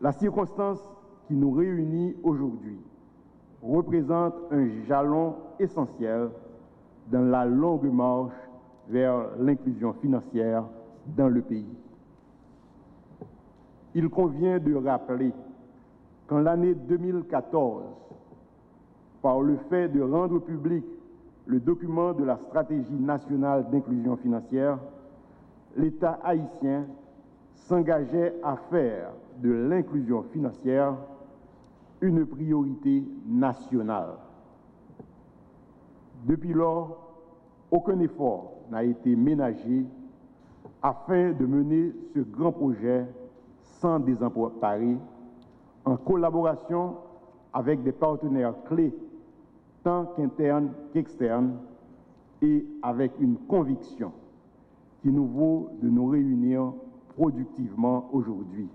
La circonstance qui nous réunit aujourd'hui représente un jalon essentiel dans la longue marche vers l'inclusion financière dans le pays. Il convient de rappeler qu'en l'année 2014, par le fait de rendre public le document de la stratégie nationale d'inclusion financière, l'État haïtien s'engageait à faire de l'inclusion financière une priorité nationale. Depuis lors, aucun effort n'a été ménagé afin de mener ce grand projet sans désemparer, en collaboration avec des partenaires clés, tant qu'internes qu'externes, et avec une conviction qui nous vaut de nous réunir productivement aujourd'hui.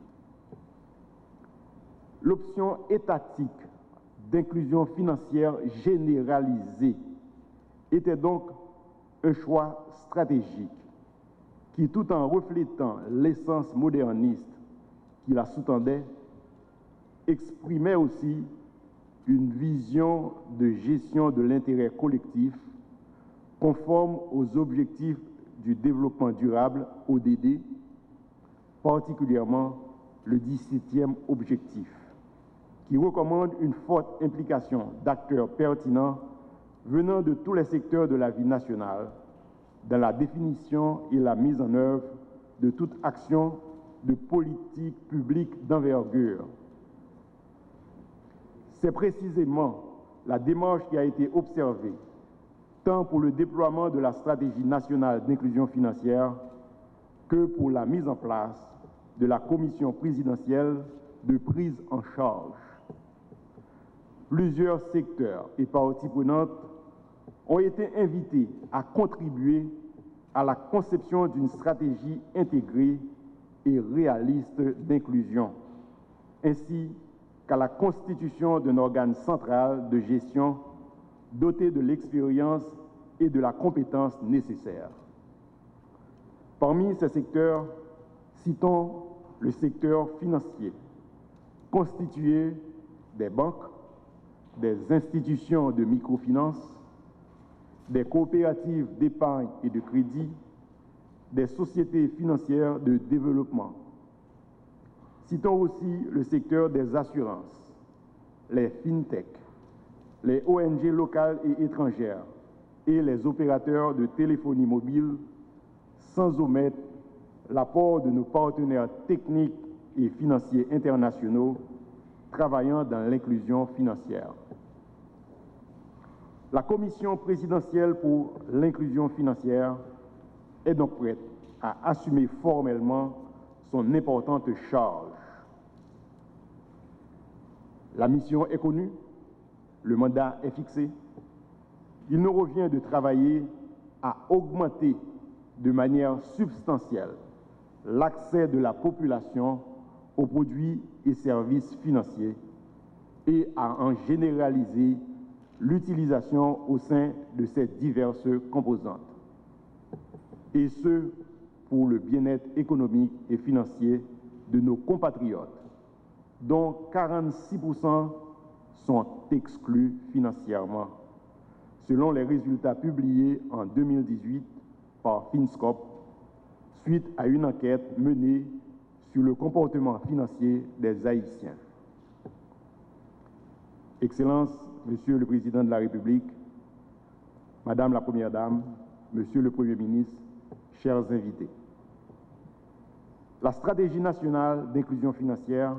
L'option étatique d'inclusion financière généralisée était donc un choix stratégique qui, tout en reflétant l'essence moderniste qui la sous-tendait, exprimait aussi une vision de gestion de l'intérêt collectif conforme aux objectifs du développement durable, ODD, particulièrement le 17e objectif, qui recommande une forte implication d'acteurs pertinents venant de tous les secteurs de la vie nationale dans la définition et la mise en œuvre de toute action de politique publique d'envergure. C'est précisément la démarche qui a été observée tant pour le déploiement de la stratégie nationale d'inclusion financière que pour la mise en place de la commission présidentielle de prise en charge. Plusieurs secteurs et parties prenantes ont été invités à contribuer à la conception d'une stratégie intégrée et réaliste d'inclusion, ainsi qu'à la constitution d'un organe central de gestion doté de l'expérience et de la compétence nécessaires. Parmi ces secteurs, citons le secteur financier, constitué des banques, des institutions de microfinance, des coopératives d'épargne et de crédit, des sociétés financières de développement. Citons aussi le secteur des assurances, les fintech, les ONG locales et étrangères et les opérateurs de téléphonie mobile, sans omettre l'apport de nos partenaires techniques et financiers internationaux travaillant dans l'inclusion financière. La Commission présidentielle pour l'inclusion financière est donc prête à assumer formellement son importante charge. La mission est connue, le mandat est fixé. Il nous revient de travailler à augmenter de manière substantielle l'accès de la population aux produits et services financiers et à en généraliser l'utilisation au sein de ces diverses composantes. Et ce, pour le bien-être économique et financier de nos compatriotes, dont 46% sont exclus financièrement, selon les résultats publiés en 2018 par Finscope, suite à une enquête menée sur le comportement financier des Haïtiens. Excellences, Monsieur le Président de la République, Madame la Première Dame, Monsieur le Premier ministre, chers invités. La stratégie nationale d'inclusion financière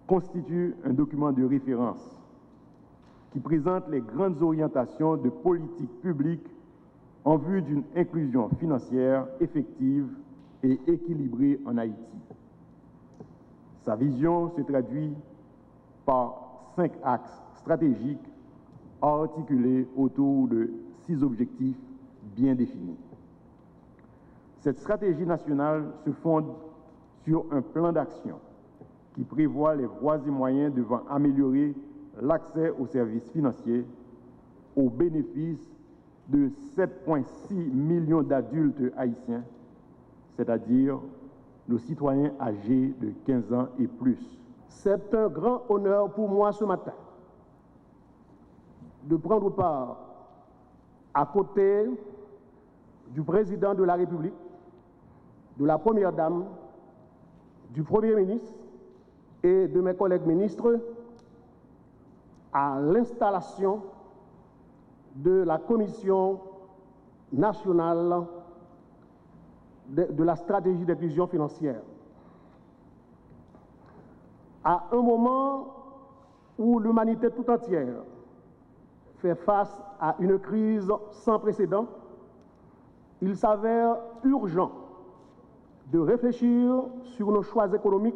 constitue un document de référence qui présente les grandes orientations de politique publique en vue d'une inclusion financière effective et équilibrée en Haïti. Sa vision se traduit par 5 axes stratégiques articulés autour de 6 objectifs bien définis. Cette stratégie nationale se fonde sur un plan d'action qui prévoit les voies et moyens devant améliorer l'accès aux services financiers au bénéfice de 7,6 millions d'adultes haïtiens, c'est-à-dire nos citoyens âgés de 15 ans et plus. C'est un grand honneur pour moi ce matin de prendre part à côté du président de la République, de la Première Dame, du Premier ministre et de mes collègues ministres à l'installation de la Commission nationale de la stratégie d'inclusion financière. À un moment où l'humanité tout entière fait face à une crise sans précédent, il s'avère urgent de réfléchir sur nos choix économiques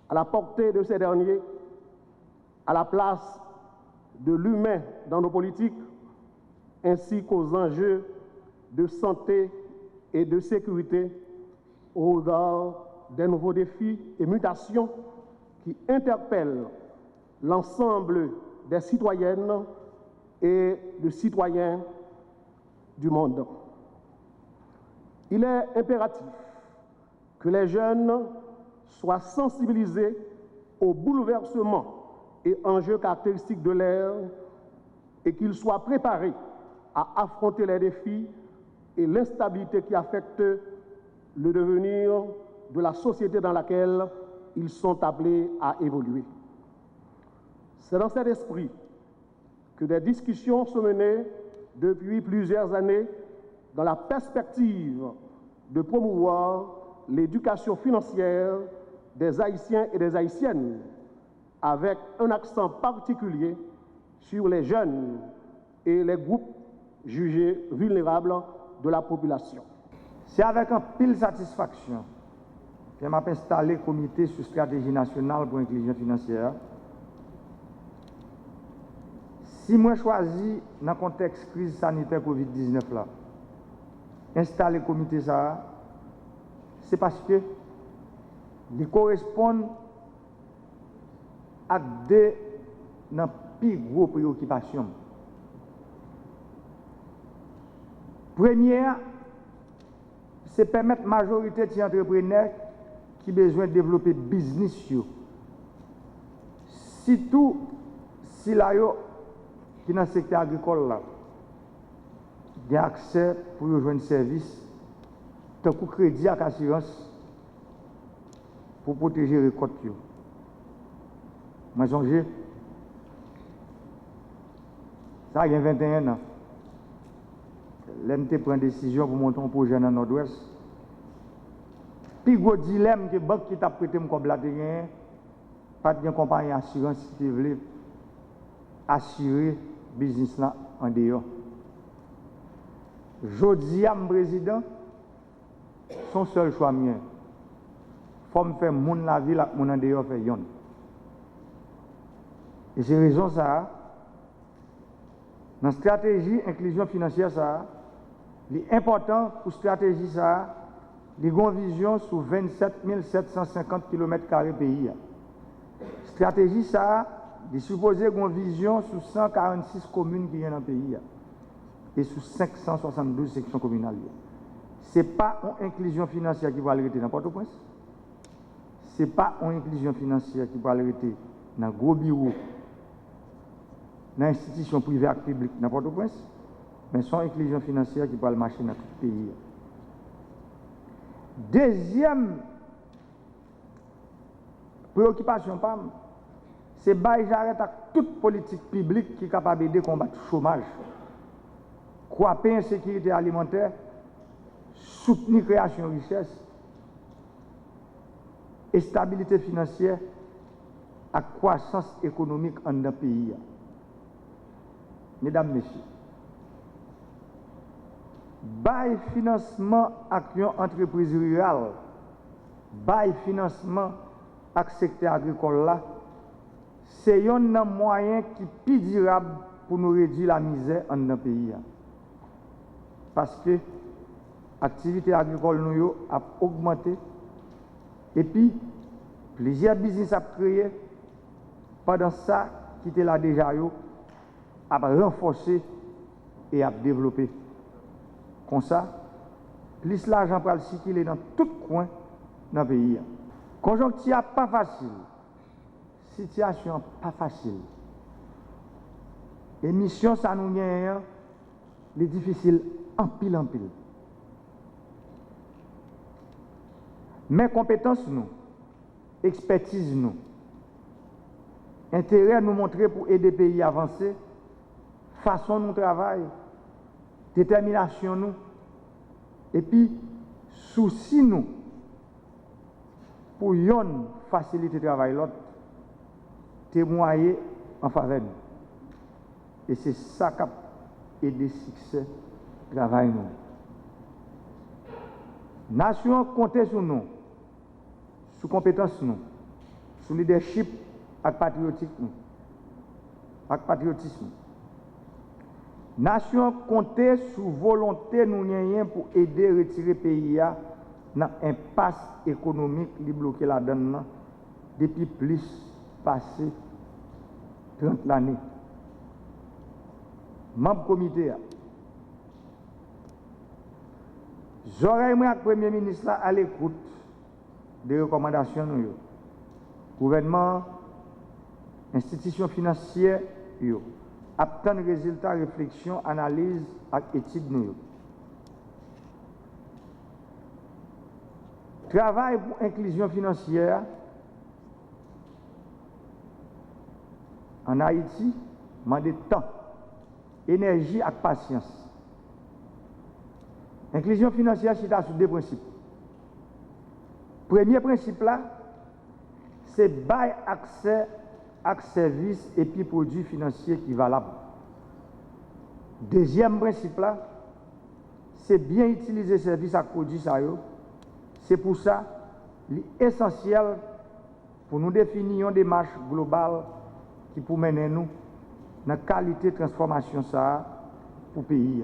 à la portée de ces derniers, à la place de l'humain dans nos politiques, ainsi qu'aux enjeux de santé et de sécurité au regard des nouveaux défis et mutations qui interpellent l'ensemble des citoyennes et des citoyens du monde. Il est impératif que les jeunes soient sensibilisés aux bouleversements et enjeux caractéristiques de l'ère et qu'ils soient préparés à affronter les défis et l'instabilité qui affectent le devenir de la société dans laquelle ils sont appelés à évoluer. C'est dans cet esprit que des discussions sont menées depuis plusieurs années dans la perspective de promouvoir l'éducation financière des Haïtiens et des Haïtiennes, avec un accent particulier sur les jeunes et les groupes jugés vulnérables de la population. C'est avec un pile satisfaction que m'a installé le comité sur stratégie nationale pour l'inclusion financière. Si moi choisi dans le contexte crise sanitaire COVID-19 là, installer le comité ça, c'est parce que il correspond à deux nos plus grosses préoccupations. Première, c'est permettre à la majorité des entrepreneurs qui ont besoin de développer business, surtout si là, qui dans le secteur agricole, là, il y a accès pour rejoindre service, tant que crédit et assurance pour protéger les récoltes. Moi, j'ai ça, il y a 21 ans. L'MT prend une décision pour monter un projet dans le Nord-Ouest. Puis, gros dilemme que la banque qui t'a prêté comme la terrain, pas de compagnie d'assurance qui veut assurer le business là en dehors. Je dis à mon président, son seul choix mien. Il faut me faire mon la ville avec mon en dehors faire yon. Et c'est raison ça. Dans la stratégie inclusion financière, ça, l'important pour la stratégie, ça, il y a une vision sur 27 750 km² pays. Stratégie, ça, il est supposé une vision sur 146 communes qui sont dans le pays et sur 572 sections communales. Ce n'est pas une inclusion financière qui va arrêter dans Port-au-Prince. Ce n'est pas une inclusion financière qui va arrêter dans le gros bureau, dans l'institution privée et publique dans Port-au-Prince, mais c'est une inclusion financière qui va marcher dans tout le pays. Deuxième préoccupation, c'est que j'arrête à toute politique publique qui est capable de combattre le chômage, croître l'insécurité alimentaire, soutenir la création de richesse et stabilité financière à croissance économique en un pays. Mesdames, Messieurs, bail financement à l'entreprise rurale, bail financement à le secteur agricole là, c'est un moyen qui est plus durable pour nous réduire la misère en un pays. Parce que l'activité agricole nous a augmenté et puis plusieurs business a créé pendant ça qui était là déjà a renforcé et a développé. Comme ça, plus l'argent peut circuler dans tout coin dans le pays. Conjoncture pas facile, situation pas facile. Et mission ça nous gagne, les difficiles en pile en pile. Mais compétences nous, expertise nous, intérêt à nous montrer pour aider le pays à avancer, façon nous travailler, détermination nous, et puis souci nous pour yon faciliter le travail l'autre, témoigner en faveur de nous. Et c'est ça qui a aidé le succès du travail nous. Nation compte sur nous, sur compétence nous, sur leadership et patriotisme. Nation compte sur volonté nous pour aider à retirer le pays dans l'impasse économique qui bloque la donne depuis plus passé 30 années. Membre comité, j'aurais aimé que le Premier ministre à l'écoute des recommandations de gouvernement, institutions financières, obtenir des résultats, réflexion, analyse et études. Travail pour inclusion financière en Haïti, demande temps, énergie et patience. Inclusion financière, c'est sur deux principes. Premier principe là, c'est bail accès à services et puis produits financiers qui valables. Deuxième principe là, c'est bien utiliser services et produits ça. C'est pour ça l'essentiel pour nous définir une démarche globale qui peut mener nous dans la qualité de transformation ça pour le pays.